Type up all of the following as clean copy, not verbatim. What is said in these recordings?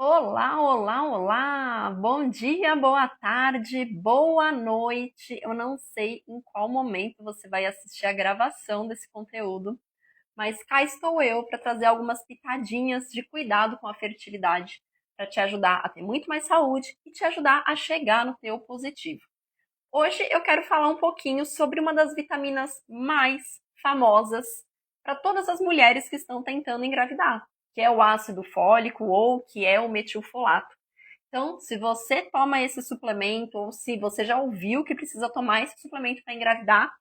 Olá, olá, olá! Bom dia, boa tarde, boa noite. Eu não sei em qual momento você vai assistir a gravação desse conteúdo, mas cá estou eu para trazer algumas pitadinhas de cuidado com a fertilidade, para te ajudar a ter muito mais saúde e te ajudar a chegar no teu positivo. Hoje eu quero falar um pouquinho sobre uma das vitaminas mais famosas para todas as mulheres que estão tentando engravidar, que é o ácido fólico ou que é o metilfolato. Então, se você toma esse suplemento ou se você já ouviu que precisa tomar esse suplemento para engravidar,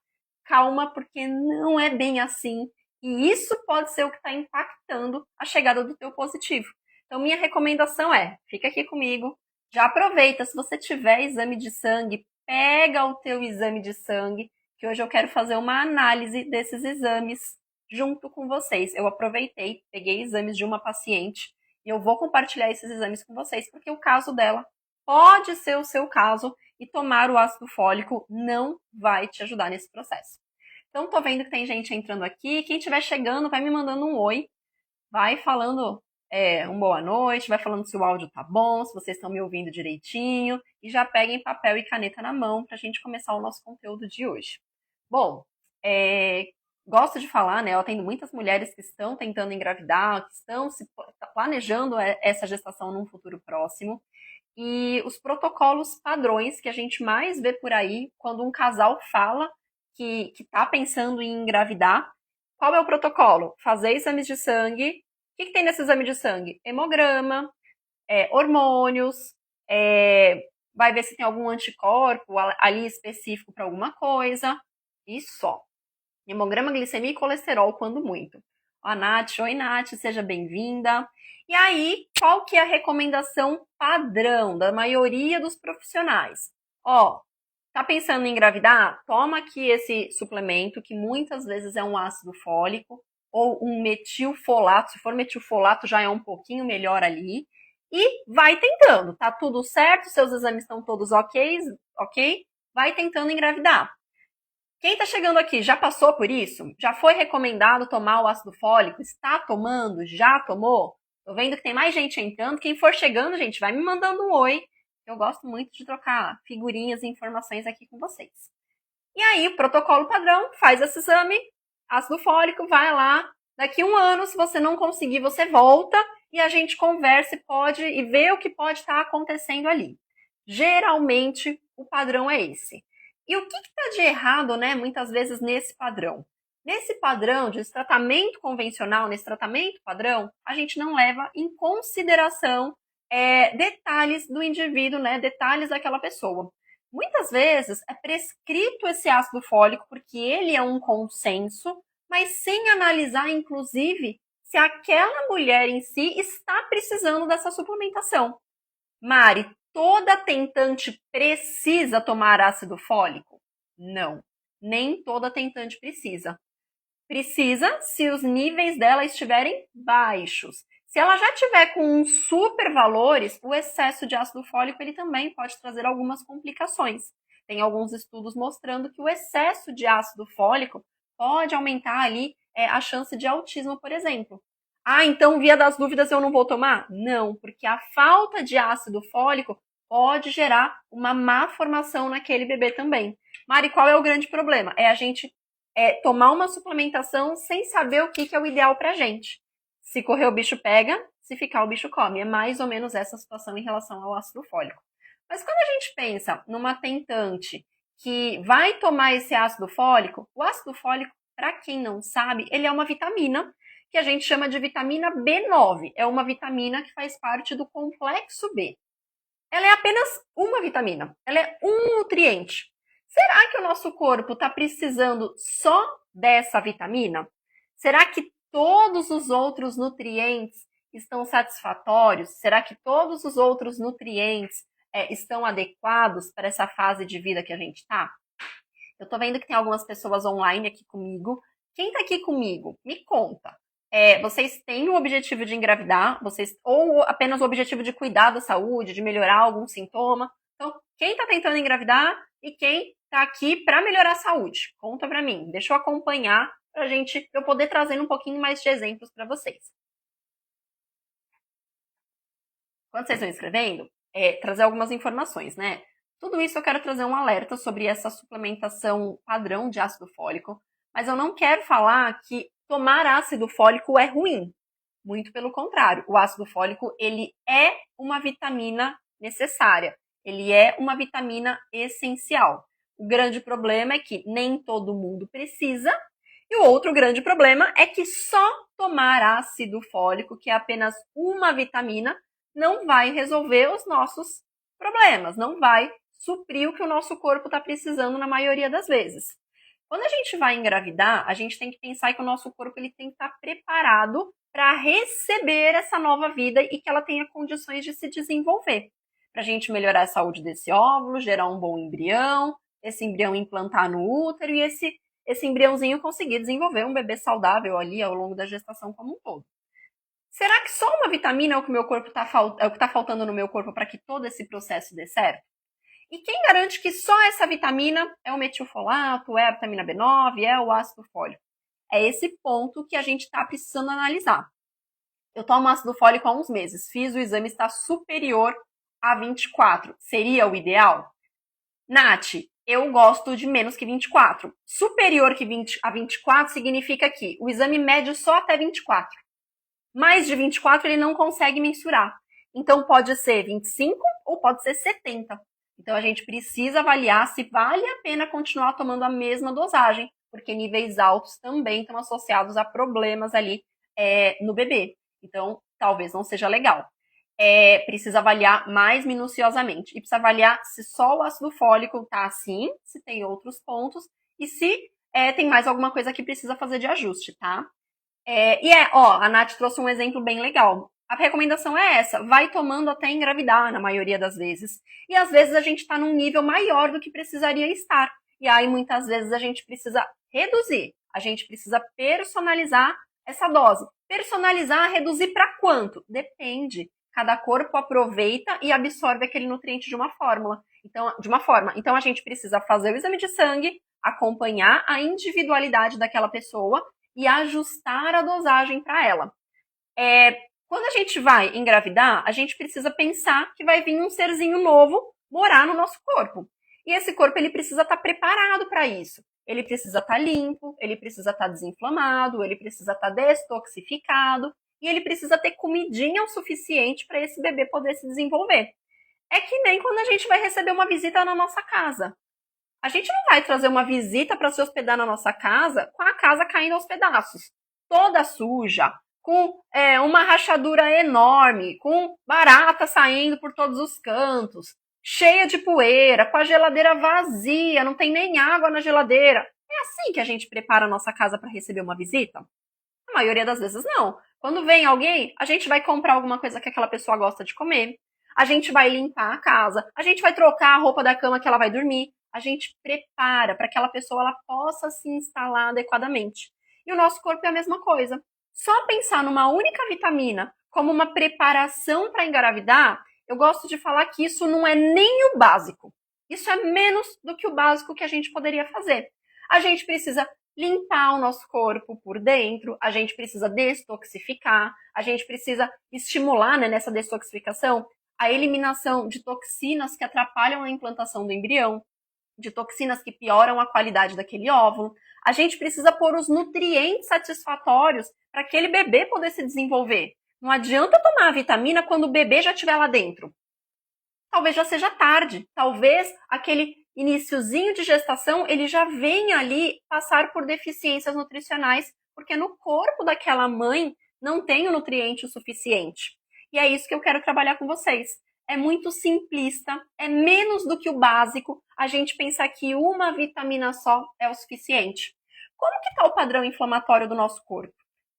calma, porque não é bem assim. E isso pode ser o que está impactando a chegada do teu positivo. Então, minha recomendação é, fica aqui comigo, já aproveita, se você tiver exame de sangue, pega o teu exame de sangue, que hoje eu quero fazer uma análise desses exames junto com vocês. Eu aproveitei, peguei exames de uma paciente e eu vou compartilhar esses exames com vocês, porque o caso dela pode ser o seu caso e tomar o ácido fólico não vai te ajudar nesse processo. Então, tô vendo que tem gente entrando aqui. Quem estiver chegando, vai me mandando um oi, vai falando um boa noite, vai falando se o áudio tá bom, se vocês estão me ouvindo direitinho, e já peguem papel e caneta na mão para a gente começar o nosso conteúdo de hoje. Bom, gosto de falar, né? Eu atendo muitas mulheres que estão tentando engravidar, que estão se planejando essa gestação num futuro próximo. E os protocolos padrões que a gente mais vê por aí quando um casal fala que está pensando em engravidar. Qual é o protocolo? Fazer exames de sangue. O que tem nesse exame de sangue? Hemograma, hormônios, vai ver se tem algum anticorpo ali específico para alguma coisa. E só. Hemograma, glicemia e colesterol, quando muito. A Nath, oi Nath, seja bem-vinda. E aí, qual que é a recomendação padrão da maioria dos profissionais? Ó, tá pensando em engravidar? Toma aqui esse suplemento, que muitas vezes é um ácido fólico, ou um metilfolato. Se for metilfolato, já é um pouquinho melhor ali. E vai tentando, tá tudo certo, seus exames estão todos ok? Vai tentando engravidar. Quem está chegando aqui já passou por isso? Já foi recomendado tomar o ácido fólico? Está tomando? Já tomou? Tô vendo que tem mais gente entrando. Quem for chegando, gente, vai me mandando um oi. Eu gosto muito de trocar figurinhas e informações aqui com vocês. E aí, o protocolo padrão, faz esse exame, ácido fólico, vai lá. Daqui um ano, se você não conseguir, você volta e a gente conversa e vê o que pode estar acontecendo ali. Geralmente, o padrão é esse. E o que está de errado, né, muitas vezes, nesse padrão? Nesse padrão de tratamento convencional, nesse tratamento padrão, a gente não leva em consideração detalhes do indivíduo, né, detalhes daquela pessoa. Muitas vezes é prescrito esse ácido fólico porque ele é um consenso, mas sem analisar, inclusive, se aquela mulher em si está precisando dessa suplementação. Mari, toda tentante precisa tomar ácido fólico? Não, nem toda tentante precisa. Precisa se os níveis dela estiverem baixos. Se ela já tiver com uns super valores, o excesso de ácido fólico ele também pode trazer algumas complicações. Tem alguns estudos mostrando que o excesso de ácido fólico pode aumentar ali a chance de autismo, por exemplo. Ah, então via das dúvidas eu não vou tomar? Não, porque a falta de ácido fólico pode gerar uma má formação naquele bebê também. Mari, qual é o grande problema? É a gente tomar uma suplementação sem saber o que é o ideal pra gente. Se correr o bicho pega, se ficar o bicho come. É mais ou menos essa situação em relação ao ácido fólico. Mas quando a gente pensa numa tentante que vai tomar esse ácido fólico, o ácido fólico, para quem não sabe, ele é uma vitamina que a gente chama de vitamina B9. É uma vitamina que faz parte do complexo B. Ela é apenas uma vitamina, ela é um nutriente. Será que o nosso corpo está precisando só dessa vitamina? Será que todos os outros nutrientes estão satisfatórios? Será que todos os outros nutrientes estão adequados para essa fase de vida que a gente está? Eu estou vendo que tem algumas pessoas online aqui comigo. Quem está aqui comigo? Me conta. Vocês têm o objetivo de engravidar, ou apenas o objetivo de cuidar da saúde, de melhorar algum sintoma? Então, quem está tentando engravidar e quem está aqui para melhorar a saúde? Conta para mim, deixa eu acompanhar para eu poder trazer um pouquinho mais de exemplos para vocês. quando vocês estão escrevendo, trazer algumas informações, né? Tudo isso eu quero trazer um alerta sobre essa suplementação padrão de ácido fólico, mas eu não quero falar que tomar ácido fólico é ruim. Muito pelo contrário, o ácido fólico, ele é uma vitamina necessária, ele é uma vitamina essencial. O grande problema é que nem todo mundo precisa, e o outro grande problema é que só tomar ácido fólico, que é apenas uma vitamina, não vai resolver os nossos problemas, não vai suprir o que o nosso corpo está precisando na maioria das vezes. Quando a gente vai engravidar, a gente tem que pensar que o nosso corpo ele tem que estar preparado para receber essa nova vida e que ela tenha condições de se desenvolver. Para a gente melhorar a saúde desse óvulo, gerar um bom embrião, esse embrião implantar no útero e esse embriãozinho conseguir desenvolver um bebê saudável ali ao longo da gestação como um todo. Será que só uma vitamina é o que meu corpo é o que está faltando no meu corpo para que todo esse processo dê certo? E quem garante que só essa vitamina é o metilfolato, é a vitamina B9, é o ácido fólico? É esse ponto que a gente está precisando analisar. Eu tomo ácido fólico há uns meses, fiz o exame, está superior a 24. Seria o ideal? Nath, eu gosto de menos que 24. Superior a 24 significa que o exame mede só até 24. Mais de 24 ele não consegue mensurar. Então pode ser 25 ou pode ser 70. Então a gente precisa avaliar se vale a pena continuar tomando a mesma dosagem, porque níveis altos também estão associados a problemas ali no bebê. Então talvez não seja legal. Precisa avaliar mais minuciosamente. E precisa avaliar se só o ácido fólico está assim, se tem outros pontos, e se tem mais alguma coisa que precisa fazer de ajuste, tá? A Nath trouxe um exemplo bem legal. A recomendação é essa, vai tomando até engravidar, na maioria das vezes. E às vezes a gente está num nível maior do que precisaria estar. E aí muitas vezes a gente precisa reduzir, a gente precisa personalizar essa dose. Personalizar, reduzir para quanto? Depende. Cada corpo aproveita e absorve aquele nutriente de uma forma. Então a gente precisa fazer o exame de sangue, acompanhar a individualidade daquela pessoa e ajustar a dosagem para ela. Quando a gente vai engravidar, a gente precisa pensar que vai vir um serzinho novo morar no nosso corpo. E esse corpo ele precisa estar preparado para isso. Ele precisa estar limpo, ele precisa estar desinflamado, ele precisa estar destoxificado e ele precisa ter comidinha o suficiente para esse bebê poder se desenvolver. É que nem quando a gente vai receber uma visita na nossa casa. A gente não vai trazer uma visita para se hospedar na nossa casa com a casa caindo aos pedaços, toda suja, com uma rachadura enorme, com barata saindo por todos os cantos, cheia de poeira, com a geladeira vazia, não tem nem água na geladeira. É assim que a gente prepara a nossa casa para receber uma visita? A maioria das vezes não. Quando vem alguém, a gente vai comprar alguma coisa que aquela pessoa gosta de comer, a gente vai limpar a casa, a gente vai trocar a roupa da cama que ela vai dormir, a gente prepara para que aquela pessoa ela possa se instalar adequadamente. E o nosso corpo é a mesma coisa. Só pensar numa única vitamina como uma preparação para engravidar, eu gosto de falar que isso não é nem o básico. Isso é menos do que o básico que a gente poderia fazer. A gente precisa limpar o nosso corpo por dentro, a gente precisa destoxificar, a gente precisa estimular, né, nessa destoxificação a eliminação de toxinas que atrapalham a implantação do embrião, de toxinas que pioram a qualidade daquele óvulo. A gente precisa pôr os nutrientes satisfatórios para aquele bebê poder se desenvolver. Não adianta tomar a vitamina quando o bebê já estiver lá dentro. Talvez já seja tarde, talvez aquele iniciozinho de gestação ele já venha ali passar por deficiências nutricionais, porque no corpo daquela mãe não tem o nutriente o suficiente. E é isso que eu quero trabalhar com vocês. É muito simplista, é menos do que o básico a gente pensar que uma vitamina só é o suficiente. Como que está o padrão inflamatório do nosso corpo?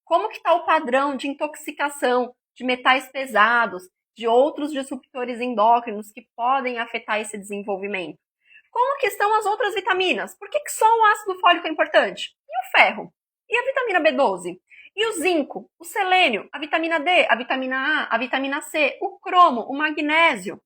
Como que está o padrão de intoxicação de metais pesados, de outros disruptores endócrinos que podem afetar esse desenvolvimento? Como que estão as outras vitaminas? Por que só o ácido fólico é importante? E o ferro? E a vitamina B12? E o zinco, o selênio, a vitamina D, a vitamina A, a vitamina C, o cromo, o magnésio?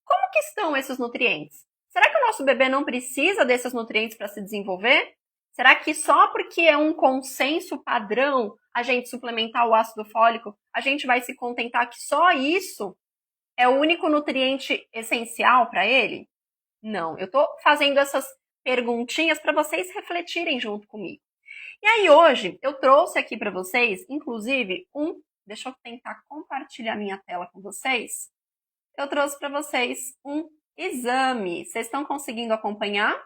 Como que estão esses nutrientes? Será que o nosso bebê não precisa desses nutrientes para se desenvolver? Será que só porque é um consenso padrão a gente suplementar o ácido fólico, a gente vai se contentar que só isso É o único nutriente essencial para ele? Não, eu estou fazendo essas perguntinhas para vocês refletirem junto comigo. E aí hoje eu trouxe aqui para vocês, inclusive, deixa eu tentar compartilhar minha tela com vocês. Eu trouxe para vocês um exame. Vocês estão conseguindo acompanhar?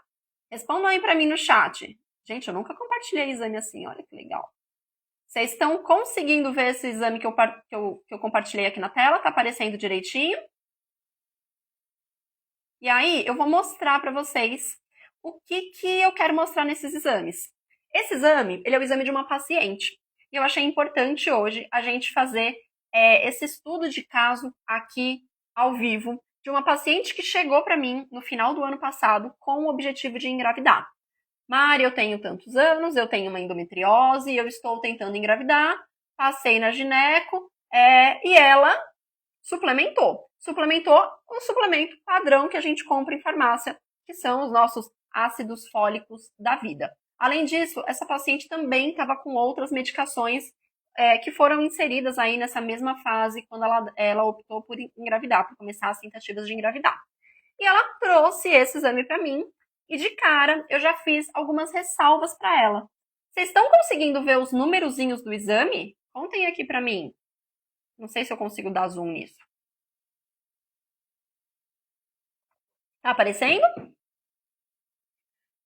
Respondam aí para mim no chat. Gente, eu nunca compartilhei exame assim, olha que legal. Vocês estão conseguindo ver esse exame que eu compartilhei aqui na tela? Tá aparecendo direitinho? E aí eu vou mostrar para vocês o que eu quero mostrar nesses exames. Esse exame, ele é o exame de uma paciente. E eu achei importante hoje a gente fazer esse estudo de caso aqui ao vivo de uma paciente que chegou para mim no final do ano passado com o objetivo de engravidar. Mari, eu tenho tantos anos, eu tenho uma endometriose, eu estou tentando engravidar, passei na gineco e ela suplementou. Suplementou um suplemento padrão que a gente compra em farmácia, que são os nossos ácidos fólicos da vida. Além disso, essa paciente também estava com outras medicações que foram inseridas aí nessa mesma fase quando ela optou por engravidar, por começar as tentativas de engravidar. E ela trouxe esse exame para mim e de cara eu já fiz algumas ressalvas para ela. Vocês estão conseguindo ver os numerozinhos do exame? Contem aqui para mim. Não sei se eu consigo dar zoom nisso. Tá aparecendo?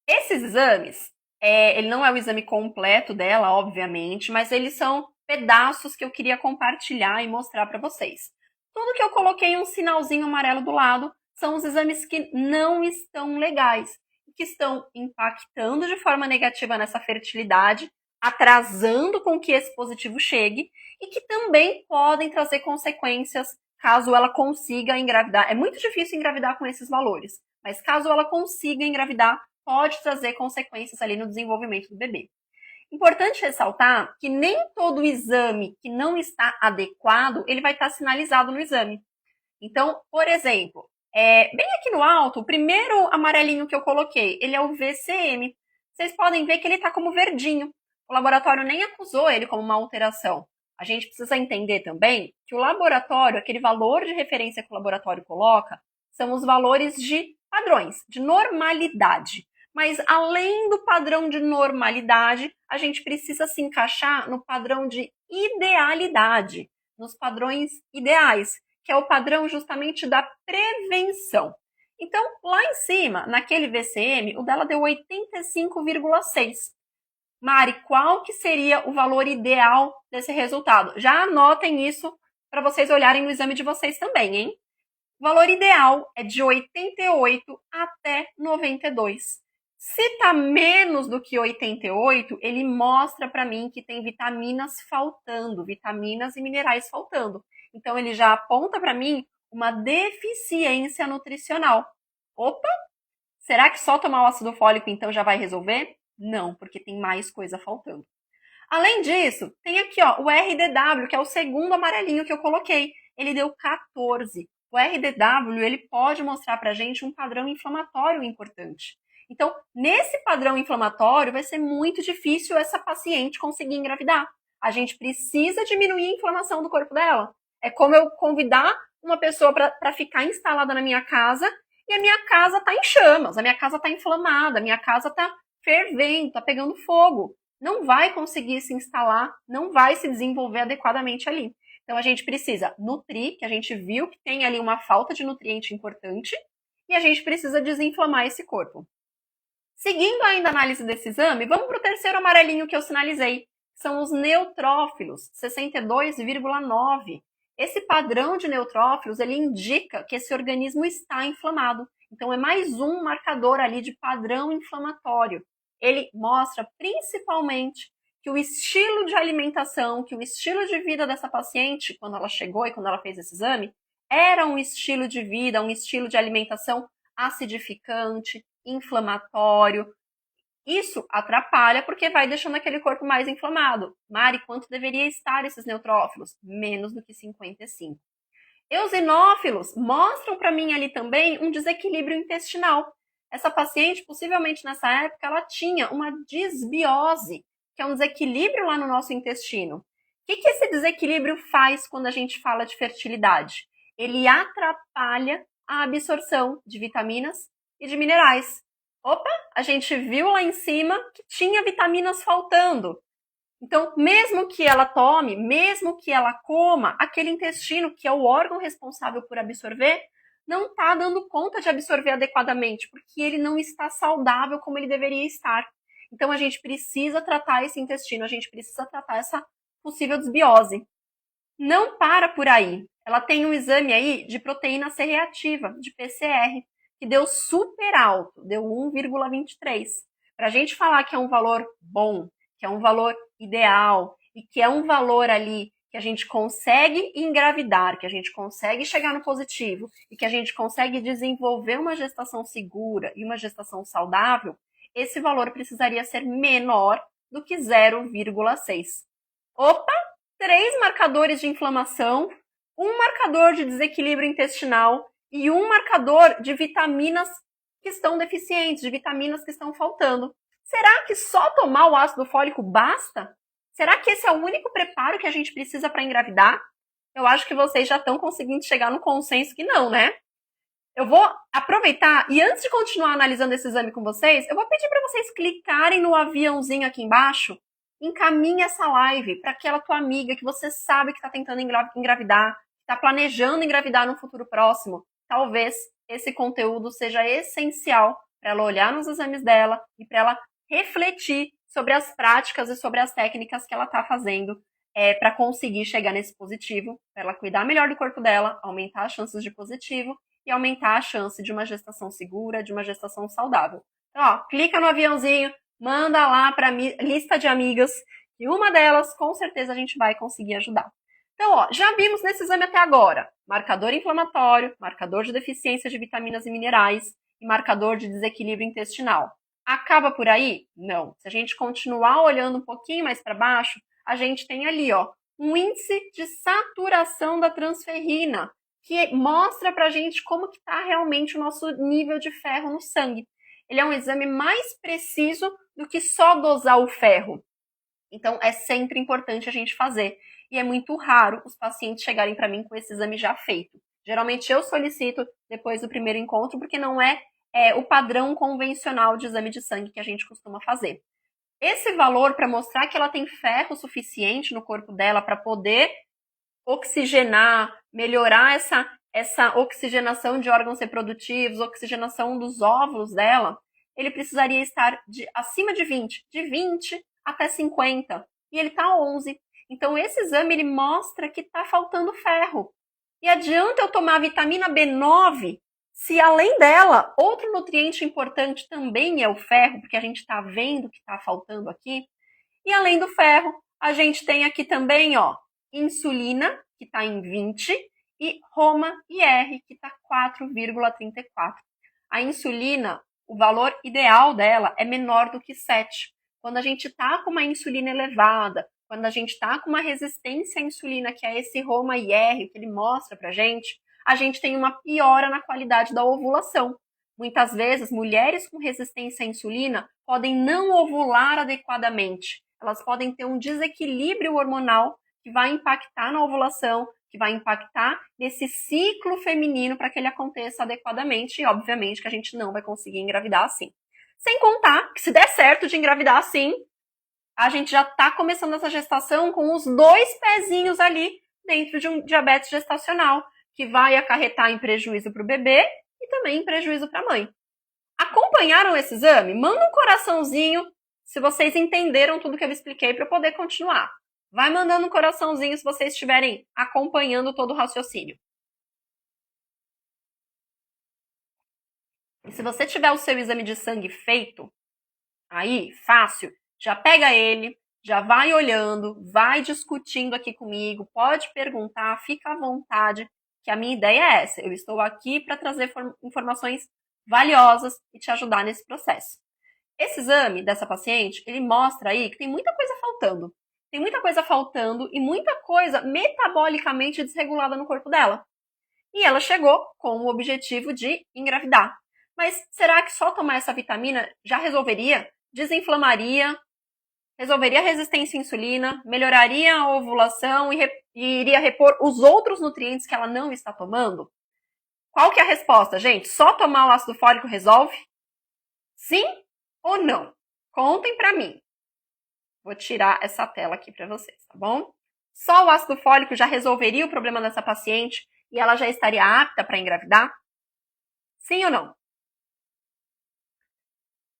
Esses exames, ele não é o exame completo dela, obviamente, mas eles são pedaços que eu queria compartilhar e mostrar para vocês. Tudo que eu coloquei um sinalzinho amarelo do lado são os exames que não estão legais, que estão impactando de forma negativa nessa fertilidade, atrasando com que esse positivo chegue e que também podem trazer consequências caso ela consiga engravidar. É muito difícil engravidar com esses valores, mas caso ela consiga engravidar, pode trazer consequências ali no desenvolvimento do bebê. Importante ressaltar que nem todo exame que não está adequado, ele vai estar sinalizado no exame. Então, por exemplo, bem aqui no alto, o primeiro amarelinho que eu coloquei, ele é o VCM. Vocês podem ver que ele está como verdinho. O laboratório nem acusou ele como uma alteração. A gente precisa entender também que o laboratório, aquele valor de referência que o laboratório coloca, são os valores de padrões, de normalidade. Mas além do padrão de normalidade, a gente precisa se encaixar no padrão de idealidade, nos padrões ideais, que é o padrão justamente da prevenção. Então, lá em cima, naquele VCM, o dela deu 85,6. Mari, qual que seria o valor ideal desse resultado? Já anotem isso para vocês olharem no exame de vocês também, hein? O valor ideal é de 88 até 92. Se está menos do que 88, ele mostra para mim que tem vitaminas faltando, vitaminas e minerais faltando. Então, ele já aponta para mim uma deficiência nutricional. Opa! Será que só tomar o ácido fólico então já vai resolver? Não, porque tem mais coisa faltando. Além disso, tem aqui ó, o RDW, que é o segundo amarelinho que eu coloquei. Ele deu 14. O RDW ele pode mostrar para a gente um padrão inflamatório importante. Então, nesse padrão inflamatório, vai ser muito difícil essa paciente conseguir engravidar. A gente precisa diminuir a inflamação do corpo dela. É como eu convidar uma pessoa para ficar instalada na minha casa e a minha casa está em chamas, a minha casa está inflamada, a minha casa está fervendo, está pegando fogo. Não vai conseguir se instalar, não vai se desenvolver adequadamente ali. Então a gente precisa nutrir, que a gente viu que tem ali uma falta de nutriente importante, e a gente precisa desinflamar esse corpo. Seguindo ainda a análise desse exame, vamos para o terceiro amarelinho que eu sinalizei, são os neutrófilos, 62,9. Esse padrão de neutrófilos, ele indica que esse organismo está inflamado. Então é mais um marcador ali de padrão inflamatório. Ele mostra principalmente que o estilo de alimentação, que o estilo de vida dessa paciente, quando ela chegou e quando ela fez esse exame, era um estilo de vida, um estilo de alimentação acidificante, inflamatório. Isso atrapalha porque vai deixando aquele corpo mais inflamado. Mari, quanto deveria estar esses neutrófilos? Menos do que 55. Eosinófilos mostram para mim ali também um desequilíbrio intestinal. Essa paciente, possivelmente nessa época, ela tinha uma disbiose, que é um desequilíbrio lá no nosso intestino. O que esse desequilíbrio faz quando a gente fala de fertilidade? Ele atrapalha a absorção de vitaminas e de minerais. Opa, a gente viu lá em cima que tinha vitaminas faltando. Então, mesmo que ela tome, mesmo que ela coma, aquele intestino, que é o órgão responsável por absorver, não está dando conta de absorver adequadamente, porque ele não está saudável como ele deveria estar. Então, a gente precisa tratar esse intestino, a gente precisa tratar essa possível desbiose. Não para por aí. Ela tem um exame aí de proteína C reativa, de PCR, que deu super alto, deu 1,23. Para a gente falar que é um valor bom, que é um valor ideal e que é um valor ali que a gente consegue engravidar, que a gente consegue chegar no positivo e que a gente consegue desenvolver uma gestação segura e uma gestação saudável, esse valor precisaria ser menor do que 0,6. Opa! 3 marcadores de inflamação, um marcador de desequilíbrio intestinal e um marcador de vitaminas que estão deficientes, de vitaminas que estão faltando. Será que só tomar o ácido fólico basta? Será que esse é o único preparo que a gente precisa para engravidar? Eu acho que vocês já estão conseguindo chegar no consenso que não, né? Eu vou aproveitar e antes de continuar analisando esse exame com vocês, eu vou pedir para vocês clicarem no aviãozinho aqui embaixo. Encaminhe essa live para aquela tua amiga que você sabe que está tentando engravidar, está planejando engravidar no futuro próximo. Talvez esse conteúdo seja essencial para ela olhar nos exames dela e para ela refletir sobre as práticas e sobre as técnicas que ela está fazendo para conseguir chegar nesse positivo, para ela cuidar melhor do corpo dela, aumentar as chances de positivo e aumentar a chance de uma gestação segura, de uma gestação saudável. Então, ó, clica no aviãozinho, manda lá para a lista de amigas e uma delas, com certeza, a gente vai conseguir ajudar. Então, ó, já vimos nesse exame até agora marcador inflamatório, marcador de deficiência de vitaminas e minerais e marcador de desequilíbrio intestinal. Acaba por aí? Não. Se a gente continuar olhando um pouquinho mais para baixo, a gente tem ali, ó, um índice de saturação da transferrina, que mostra pra gente como que tá realmente o nosso nível de ferro no sangue. Ele é um exame mais preciso do que só dosar o ferro. Então, é sempre importante a gente fazer. E é muito raro os pacientes chegarem para mim com esse exame já feito. Geralmente eu solicito depois do primeiro encontro, porque não é o padrão convencional de exame de sangue que a gente costuma fazer. Esse valor, para mostrar que ela tem ferro suficiente no corpo dela para poder oxigenar, melhorar essa oxigenação de órgãos reprodutivos, oxigenação dos óvulos dela, ele precisaria estar acima de 20, de 20 até 50, e ele está 11. Então esse exame ele mostra que está faltando ferro. E adianta eu tomar vitamina B9 se além dela, outro nutriente importante também é o ferro, porque a gente está vendo que está faltando aqui. E além do ferro, a gente tem aqui também, ó, insulina, que está em 20, e Roma IR, que está 4,34. A insulina, o valor ideal dela é menor do que 7. Quando a gente está com uma insulina elevada, quando a gente está com uma resistência à insulina, que é esse Roma IR, que ele mostra pra gente, a gente tem uma piora na qualidade da ovulação. Muitas vezes, mulheres com resistência à insulina podem não ovular adequadamente. Elas podem ter um desequilíbrio hormonal que vai impactar na ovulação, que vai impactar nesse ciclo feminino para que ele aconteça adequadamente e, obviamente, que a gente não vai conseguir engravidar assim. Sem contar que se der certo de engravidar assim, a gente já está começando essa gestação com os 2 pezinhos ali dentro de um diabetes gestacional, que vai acarretar em prejuízo para o bebê e também em prejuízo para a mãe. Acompanharam esse exame? Manda um coraçãozinho se vocês entenderam tudo que eu expliquei para eu poder continuar. Vai mandando um coraçãozinho se vocês estiverem acompanhando todo o raciocínio. E se você tiver o seu exame de sangue feito, aí, fácil, já pega ele, já vai olhando, vai discutindo aqui comigo, pode perguntar, fica à vontade, que a minha ideia é essa. Eu estou aqui para trazer informações valiosas e te ajudar nesse processo. Esse exame dessa paciente, ele mostra aí que tem muita coisa faltando. Tem muita coisa faltando e muita coisa metabolicamente desregulada no corpo dela. E ela chegou com o objetivo de engravidar. Mas será que só tomar essa vitamina já resolveria? Desinflamaria? resolveria a resistência à insulina, melhoraria a ovulação e iria repor os outros nutrientes que ela não está tomando? Qual que é a resposta, gente? Só tomar o ácido fólico resolve? Sim ou não? Contem para mim. Vou tirar essa tela aqui para vocês, tá bom? Só o ácido fólico já resolveria o problema dessa paciente e ela já estaria apta para engravidar? Sim ou não?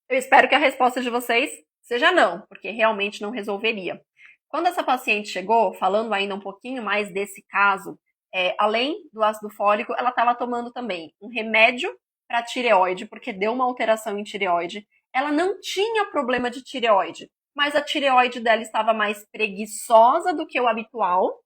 Eu espero que a resposta de vocês seja não, porque realmente não resolveria. Quando essa paciente chegou, falando ainda um pouquinho mais desse caso, além do ácido fólico, ela estava tomando também um remédio para tireoide, porque deu uma alteração em tireoide. Ela não tinha problema de tireoide, mas a tireoide dela estava mais preguiçosa do que o habitual,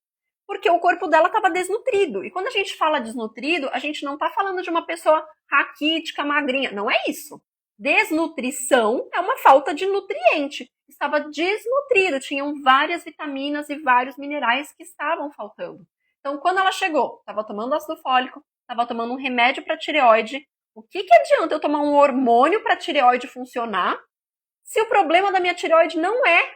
porque o corpo dela estava desnutrido. E quando a gente fala desnutrido, a gente não está falando de uma pessoa raquítica, magrinha. Não é isso. Desnutrição é uma falta de nutriente. Estava desnutrido, tinham várias vitaminas e vários minerais que estavam faltando. Então, quando ela chegou, estava tomando ácido fólico, estava tomando um remédio para tireoide. O que adianta eu tomar um hormônio para tireoide funcionar se o problema da minha tireoide não é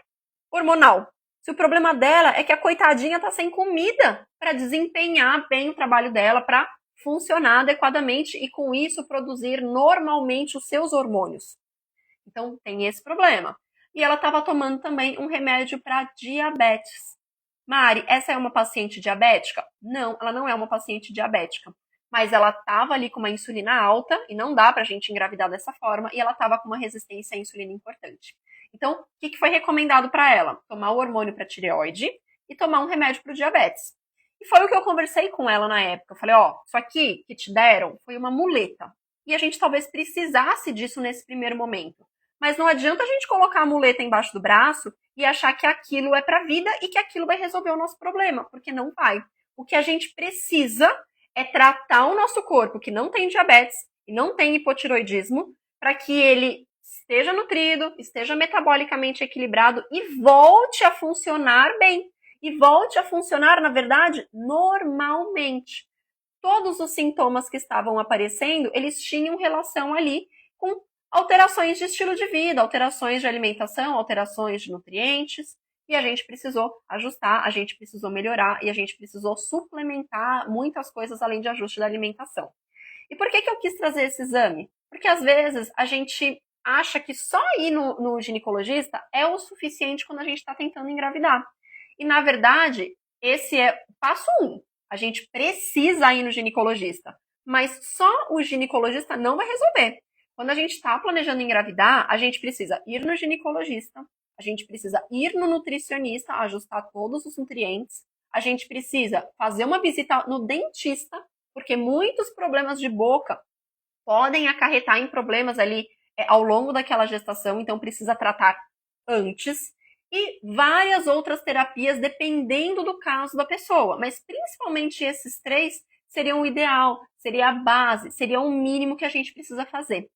hormonal? Se o problema dela é que a coitadinha está sem comida para desempenhar bem o trabalho dela, para funcionar adequadamente e com isso produzir normalmente os seus hormônios. Então tem esse problema. E ela estava tomando também um remédio para diabetes. Mari, essa é uma paciente diabética? Não, ela não é uma paciente diabética. Mas ela estava ali com uma insulina alta, e não dá para a gente engravidar dessa forma, e ela estava com uma resistência à insulina importante. Então, o que foi recomendado para ela? Tomar o hormônio para tireoide e tomar um remédio para o diabetes. E foi o que eu conversei com ela na época. Eu falei, ó, isso aqui que te deram foi uma muleta. E a gente talvez precisasse disso nesse primeiro momento. Mas não adianta a gente colocar a muleta embaixo do braço e achar que aquilo é para a vida e que aquilo vai resolver o nosso problema, porque não vai. O que a gente precisa é tratar o nosso corpo que não tem diabetes e não tem hipotiroidismo, para que ele esteja nutrido, esteja metabolicamente equilibrado e volte a funcionar bem. E volte a funcionar, na verdade, normalmente. Todos os sintomas que estavam aparecendo, eles tinham relação ali com alterações de estilo de vida, alterações de alimentação, alterações de nutrientes, e a gente precisou ajustar, a gente precisou melhorar e a gente precisou suplementar muitas coisas além de ajuste da alimentação. E por que eu quis trazer esse exame? Porque às vezes a gente acha que só ir no ginecologista é o suficiente quando a gente está tentando engravidar. E na verdade, esse é o passo 1. A gente precisa ir no ginecologista, mas só o ginecologista não vai resolver. Quando a gente está planejando engravidar, a gente precisa ir no ginecologista, a gente precisa ir no nutricionista, ajustar todos os nutrientes, a gente precisa fazer uma visita no dentista, porque muitos problemas de boca podem acarretar em problemas ali ao longo daquela gestação, então precisa tratar antes. E várias outras terapias, dependendo do caso da pessoa. Mas principalmente esses 3 seriam o ideal, seria a base, seria o mínimo que a gente precisa fazer.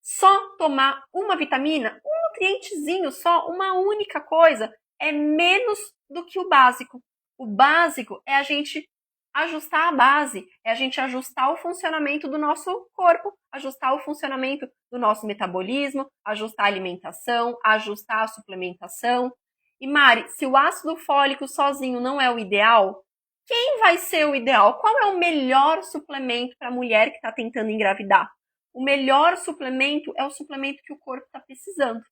Só tomar uma vitamina, um nutrientezinho só, uma única coisa, é menos do que o básico. O básico é a gente ajustar a base, é a gente ajustar o funcionamento do nosso corpo, ajustar o funcionamento do nosso metabolismo, ajustar a alimentação, ajustar a suplementação. E Mari, se o ácido fólico sozinho não é o ideal, quem vai ser o ideal? Qual é o melhor suplemento para a mulher que está tentando engravidar? O melhor suplemento é o suplemento que o corpo está precisando.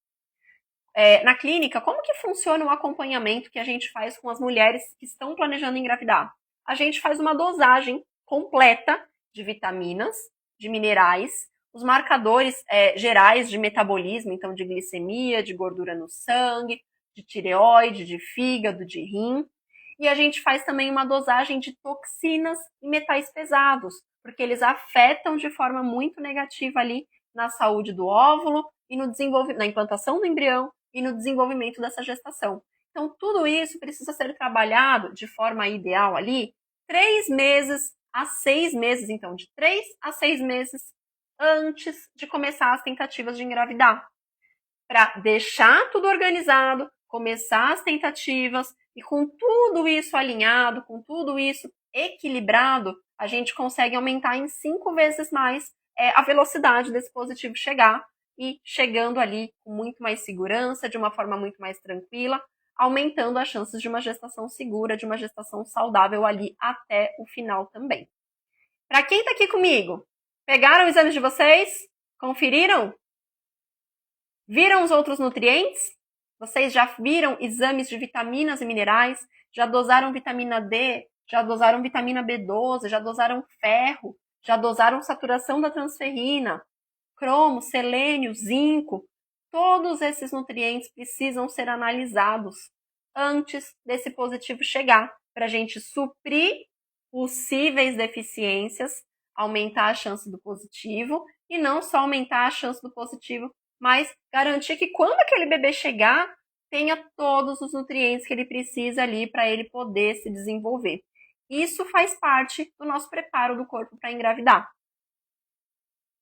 Na clínica, como que funciona o acompanhamento que a gente faz com as mulheres que estão planejando engravidar? A gente faz uma dosagem completa de vitaminas, de minerais, os marcadores gerais de metabolismo, então de glicemia, de gordura no sangue, de tireoide, de fígado, de rim. E a gente faz também uma dosagem de toxinas e metais pesados, porque eles afetam de forma muito negativa ali na saúde do óvulo e no desenvolvimento, na implantação do embrião e no desenvolvimento dessa gestação. Então, tudo isso precisa ser trabalhado de forma ideal ali 3 meses a 6 meses, então, de 3 a 6 meses antes de começar as tentativas de engravidar. Para deixar tudo organizado, começar as tentativas e com tudo isso alinhado, com tudo isso equilibrado, a gente consegue aumentar em 5 vezes mais a velocidade desse positivo chegar e chegando ali com muito mais segurança, de uma forma muito mais tranquila, aumentando as chances de uma gestação segura, de uma gestação saudável ali até o final também. Para quem está aqui comigo, pegaram o exame de vocês? Conferiram? Viram os outros nutrientes? Vocês já viram exames de vitaminas e minerais? Já dosaram vitamina D? Já dosaram vitamina B12? Já dosaram ferro? Já dosaram saturação da transferrina? Cromo, selênio, zinco? Todos esses nutrientes precisam ser analisados antes desse positivo chegar, para a gente suprir possíveis deficiências, aumentar a chance do positivo, e não só aumentar a chance do positivo, mas garantir que quando aquele bebê chegar, tenha todos os nutrientes que ele precisa ali para ele poder se desenvolver. Isso faz parte do nosso preparo do corpo para engravidar.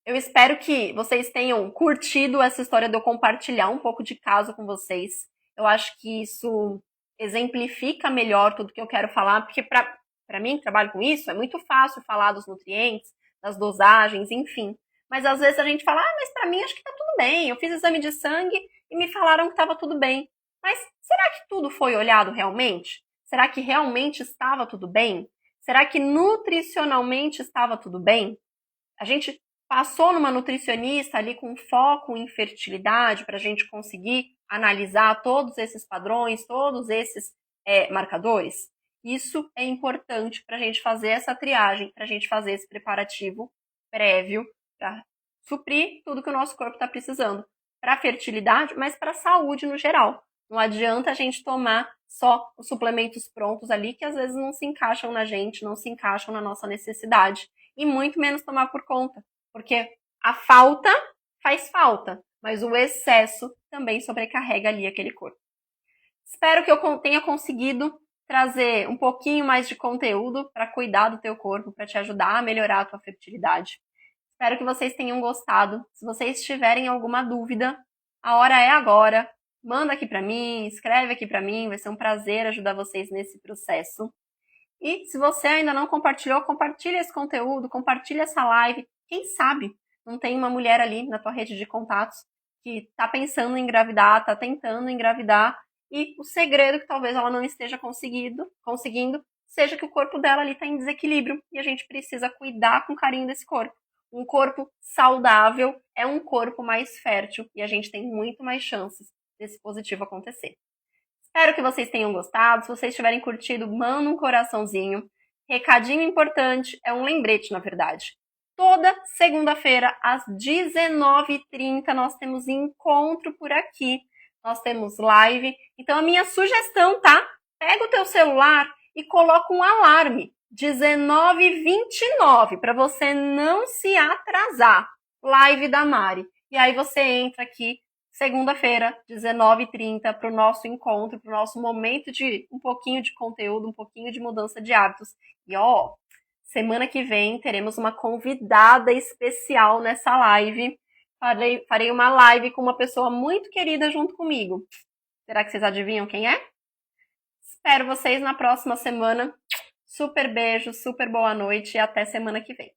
Eu espero que vocês tenham curtido essa história de eu compartilhar um pouco de caso com vocês. Eu acho que isso exemplifica melhor tudo que eu quero falar, porque para mim, que trabalho com isso, é muito fácil falar dos nutrientes, das dosagens, enfim. Mas às vezes a gente fala, mas para mim acho que tá tudo bem. Eu fiz exame de sangue e me falaram que estava tudo bem. Mas será que tudo foi olhado realmente? Será que realmente estava tudo bem? Será que nutricionalmente estava tudo bem? A gente passou numa nutricionista ali com foco em fertilidade para a gente conseguir analisar todos esses padrões, todos esses marcadores. Isso é importante para a gente fazer essa triagem, para a gente fazer esse preparativo prévio para suprir tudo que o nosso corpo está precisando para a fertilidade, mas para a saúde no geral. Não adianta a gente tomar só os suplementos prontos ali que às vezes não se encaixam na gente, não se encaixam na nossa necessidade. E muito menos tomar por conta. Porque a falta faz falta, mas o excesso também sobrecarrega ali aquele corpo. Espero que eu tenha conseguido trazer um pouquinho mais de conteúdo para cuidar do teu corpo, para te ajudar a melhorar a tua fertilidade. Espero que vocês tenham gostado. Se vocês tiverem alguma dúvida, a hora é agora. Manda aqui para mim, escreve aqui para mim, vai ser um prazer ajudar vocês nesse processo. E se você ainda não compartilhou, compartilha esse conteúdo, compartilha essa live. Quem sabe não tem uma mulher ali na tua rede de contatos que está pensando em engravidar, está tentando engravidar, e o segredo que talvez ela não esteja conseguindo seja que o corpo dela ali está em desequilíbrio e a gente precisa cuidar com carinho desse corpo. Um corpo saudável é um corpo mais fértil e a gente tem muito mais chances desse positivo acontecer. Espero que vocês tenham gostado. Se vocês tiverem curtido, manda um coraçãozinho. Recadinho importante, é um lembrete, na verdade. Toda segunda-feira, às 19h30, nós temos encontro por aqui. Nós temos live. Então, a minha sugestão, tá? Pega o teu celular e coloca um alarme. 19h29, para você não se atrasar. Live da Mari. E aí você entra aqui segunda-feira, 19h30, para o nosso encontro, para o nosso momento de um pouquinho de conteúdo, um pouquinho de mudança de hábitos. E ó, semana que vem teremos uma convidada especial nessa live. Farei uma live com uma pessoa muito querida junto comigo. Será que vocês adivinham quem é? Espero vocês na próxima semana. Super beijo, super boa noite e até semana que vem.